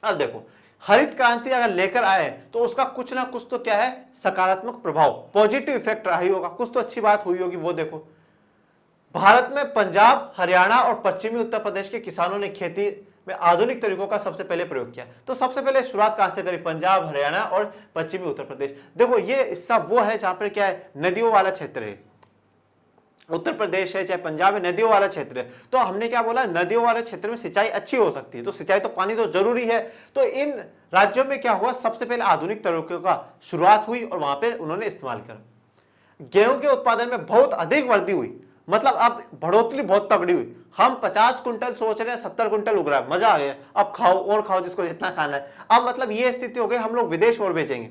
अब देखो, हरित क्रांति अगर लेकर आए तो उसका कुछ ना कुछ तो क्या है, सकारात्मक प्रभाव, पॉजिटिव इफेक्ट रहा ही होगा, कुछ तो अच्छी बात हुई होगी। वो देखो, भारत में पंजाब, हरियाणा और पश्चिमी उत्तर प्रदेश के किसानों ने खेती में आधुनिक तरीकों का सबसे पहले प्रयोग किया। तो सबसे पहले शुरुआत कहां से करी, पंजाब, हरियाणा और पश्चिमी उत्तर प्रदेश। देखो, ये हिस्सा वो है जहां पर क्या है, नदियों वाला क्षेत्र है। उत्तर प्रदेश है चाहे पंजाब है, नदियों वाला क्षेत्र है। तो हमने क्या बोला, नदियों वाले क्षेत्र में सिंचाई अच्छी हो सकती है, तो सिंचाई तो पानी तो जरूरी है। तो इन राज्यों में क्या हुआ, सबसे पहले आधुनिक तरीकों का शुरुआत हुई और वहां पर उन्होंने इस्तेमाल करा। गेहूं के उत्पादन में बहुत अधिक वृद्धि हुई, मतलब अब बढ़ोतरी बहुत तगड़ी हुई। हम 50 कुंटल सोच रहे हैं, 70 कुंटल उग रहा है, मजा आ गया, अब खाओ और खाओ जिसको जितना खाना है। अब मतलब ये स्थिति हो गई, हम लोग विदेश और बेचेंगे।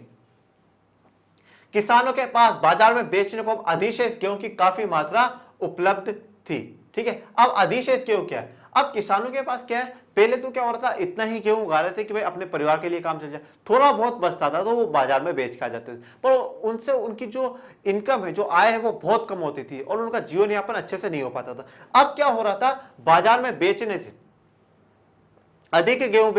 किसानों के पास बाजार में बेचने को अधिशेष गेहूं की काफी मात्रा उपलब्ध थी। ठीक है, अब अधिशेष गेहूं क्या है, अब किसानों के पास क्या है, पहले तो क्या हो रहा था, इतना ही गेहूं उगा रहे थे कि भाई अपने परिवार के लिए काम चल जाए, थोड़ा बहुत बचता था तो वो बाजार में बेच के आ जाते थे, पर उनसे उनकी जो इनकम है, जो आय है, वो बहुत कम होती थी और उनका जीवन यापन अच्छे से नहीं हो पाता था। अब क्या हो रहा था, बाजार में बेचने से, अधिक गेहूं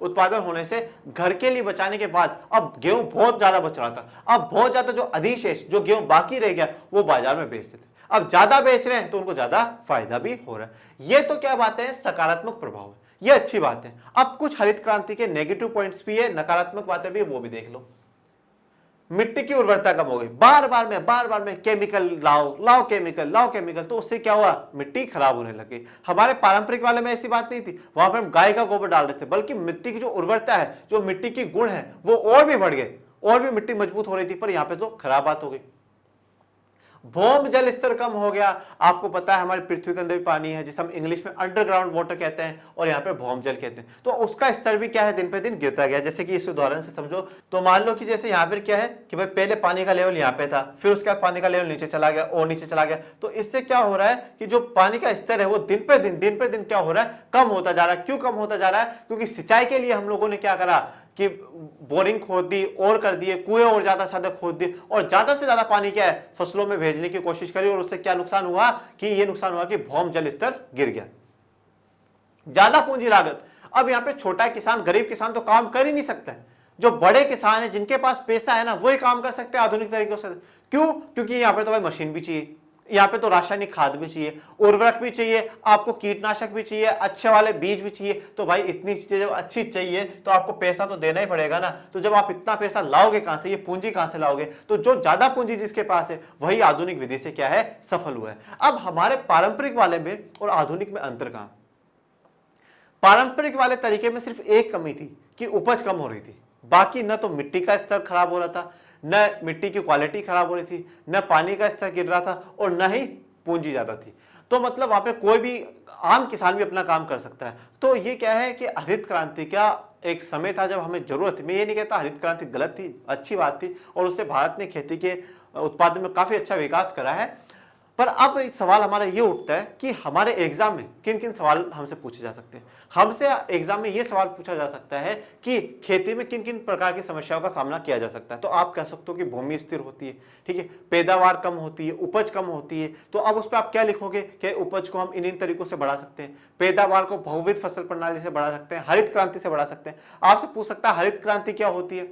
उत्पादन होने से, घर के लिए बचाने के बाद अब गेहूं बहुत ज्यादा बच रहा था। अब बहुत ज्यादा जो अधिशेष, जो गेहूं बाकी रह गया, वो बाजार में बेचते थे। अब ज्यादा बेच रहे हैं तो उनको ज्यादा फायदा भी हो रहा है। ये तो क्या बात है, सकारात्मक प्रभाव है, ये अच्छी बात है। अब कुछ हरित क्रांति के नेगेटिव पॉइंट्स भी है, नकारात्मक बातें भी है, वो भी देख लो। मिट्टी की उर्वरता कम हो गई, बार बार में केमिकल लाओ केमिकल, तो उससे क्या हुआ, मिट्टी खराब होने लगी। हमारे पारंपरिक वाले में ऐसी बात नहीं थी, वहां पर हम गाय का गोबर डाल रहे थे, बल्कि मिट्टी की जो उर्वरता है, जो मिट्टी की गुण है, वो और भी बढ़ गए, और भी मिट्टी मजबूत हो रही थी। पर यहाँ पे तो खराब बात हो गई, भौम जल स्तर कम हो गया। आपको पता है हमारी पृथ्वी के अंदर भी पानी है, जिसे हम इंग्लिश में अंडरग्राउंड वाटर कहते हैं और यहाँ पे भौम जल कहते हैं। तो उसका स्तर भी क्या है, दिन पे दिन गिरता गया। जैसे कि इस उदाहरण से समझो, तो मान लो कि जैसे यहाँ पर क्या है कि भाई पहले पानी का लेवल यहाँ पे था, फिर उसके बाद पानी का लेवल नीचे चला गया और नीचे चला गया। तो इससे क्या हो रहा है कि जो पानी का स्तर है वो दिन पे दिन क्या हो रहा है, कम होता जा रहा है। क्यों कम होता जा रहा है, क्योंकि सिंचाई के लिए हम लोगों ने क्या करा कि बोरिंग खोद दी और कर दिए, कुएं और ज्यादा खोद दिए और ज्यादा से ज्यादा पानी क्या है, फसलों में भेजने की कोशिश करी। और उससे क्या नुकसान हुआ कि ये नुकसान हुआ कि भौम जल स्तर गिर गया, ज्यादा पूंजी लागत। अब यहाँ पे छोटा किसान, गरीब किसान तो काम कर ही नहीं सकता है। जो बड़े किसान है, जिनके पास पैसा है ना, वही काम कर सकते हैं आधुनिक तरीकों से। क्यों, क्योंकि यहाँ पे तो भाई मशीन भी चाहिए, यहाँ पे तो रासायनिक खाद भी चाहिए, उर्वरक भी चाहिए, आपको कीटनाशक भी चाहिए, अच्छे वाले बीज भी चाहिए। तो भाई इतनी चीजें जब अच्छी चाहिए तो आपको पैसा तो देना ही पड़ेगा ना। तो जब आप इतना पैसा लाओगे कहां से, ये पूंजी कहां से लाओगे? तो जो ज्यादा पूंजी जिसके पास है वही आधुनिक विधि से क्या है, सफल हुआ है। अब हमारे पारंपरिक वाले में और आधुनिक में अंतर कहां? पारंपरिक वाले तरीके में सिर्फ एक कमी थी कि उपज कम हो रही थी, बाकी न तो मिट्टी का स्तर खराब हो रहा था, न मिट्टी की क्वालिटी खराब हो रही थी, न पानी का स्तर गिर रहा था और न ही पूंजी ज्यादा थी। तो मतलब वहां पे कोई भी आम किसान भी अपना काम कर सकता है। तो ये क्या है कि हरित क्रांति का एक समय था जब हमें जरूरत थी। मैं ये नहीं कहता हरित क्रांति गलत थी, अच्छी बात थी और उससे भारत ने खेती के उत्पादन में काफी अच्छा विकास करा है। पर अब एक सवाल हमारा ये उठता है कि हमारे एग्जाम में किन किन सवाल हमसे पूछे जा सकते हैं। हमसे एग्जाम में ये सवाल पूछा जा सकता है कि खेती में किन किन प्रकार की समस्याओं का सामना किया जा सकता है। तो आप कह सकते हो कि भूमि स्थिर होती है, ठीक है, पैदावार कम होती है, उपज कम होती है। तो अब उस पर आप क्या लिखोगे कि उपज को हम इन तरीकों से बढ़ा सकते हैं, पैदावार को बहुविध फसल प्रणाली से बढ़ा सकते हैं, हरित क्रांति से बढ़ा सकते हैं। आपसे पूछ सकता है हरित क्रांति क्या होती है,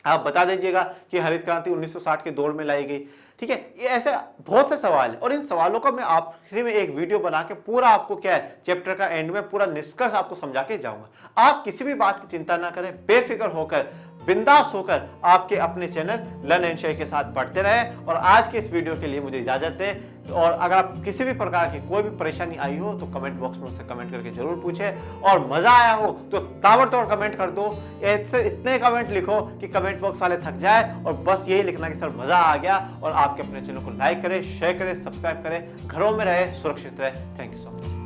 आप बता दीजिएगा कि हरित क्रांति 1960 के दौर में लाई गई। ठीक है, ये ऐसे बहुत से सवाल है और इन सवालों का मैं आखिरी में एक वीडियो बना के पूरा आपको क्या है, चैप्टर का एंड में पूरा निष्कर्ष आपको समझा के जाऊंगा। आप किसी भी बात की चिंता ना करें, बेफिक्र होकर, बिंदास होकर आपके अपने चैनल लर्न एंड शेयर के साथ पढ़ते रहे। और आज के इस वीडियो के लिए मुझे इजाजत दें। और अगर आप किसी भी प्रकार की कोई भी परेशानी आई हो तो कमेंट बॉक्स में उससे कमेंट करके जरूर पूछें। और मजा आया हो तो ताबड़तोड़ कमेंट कर दो, ऐसे इतने कमेंट लिखो कि कमेंट बॉक्स वाले थक जाए और बस यही लिखना कि सर मजा आ गया। और आपके अपने चैनल को लाइक करें, शेयर करें, सब्सक्राइब करें, घरों में रहे, सुरक्षित रहे। Thank you so much.